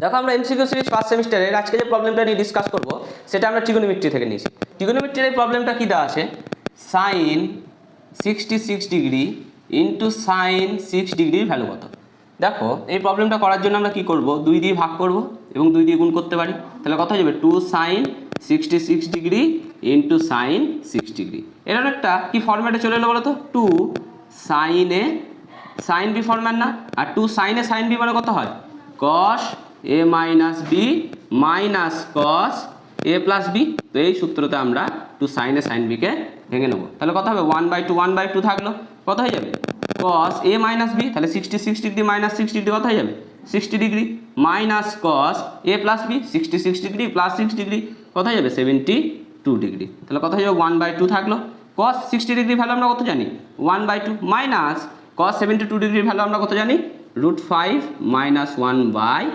দেখো আমরা MCQ series first সেমিস্টারের আজকে যে প্রবলেমটা নিয়ে ডিসকাস করব সেটা আমরা ট্রিগোনোমেট্রি থেকে নিয়েছি। ট্রিগোনোমেট্রির এই প্রবলেমটা কী দেওয়া আছে, সাইন 66 ডিগ্রি ইন্টু সাইন 6 ডিগ্রির ভ্যালু কত। দেখো এই প্রবলেমটা করার জন্য আমরা কি করব, 2 দিয়ে ভাগ করব এবং 2 দিয়ে গুণ করতে পারি। তাহলে কত হয়ে যাবে, 2 sine 66 degree into sine 6 degree. এটার একটা কি ফর্ম্যাটে চলে এলো বলো তো, 2 সাইনে সাইন বি ফর্ম্যাট না, আর 2 সাইনে সাইন বি মানে কত হয়, cos a minus B minus cos A plus B. তো এই সূত্রতে আমরা 2 সাইনে সাইন বিকে ভেঙে নেবো। তাহলে কত হবে, 1/2 থাকলো, কত হয়ে যাবে cos a মাইনাস বি, তাহলে 66 ডিগ্রি মাইনাস 6 ডিগ্রি কত হয়ে যাবে 60 degree, minus cos a plus B 66 degree plus 6 degree কত হয়ে যাবে 72 ডিগ্রি। তাহলে কত হয়ে যাবে 1/2 থাকলো। cos 60 ডিগ্রি ভ্যালু আমরা কত জানি 1/2, মাইনাস cos 72 ডিগ্রির ভ্যালু আমরা কত জানি √5 - 1/2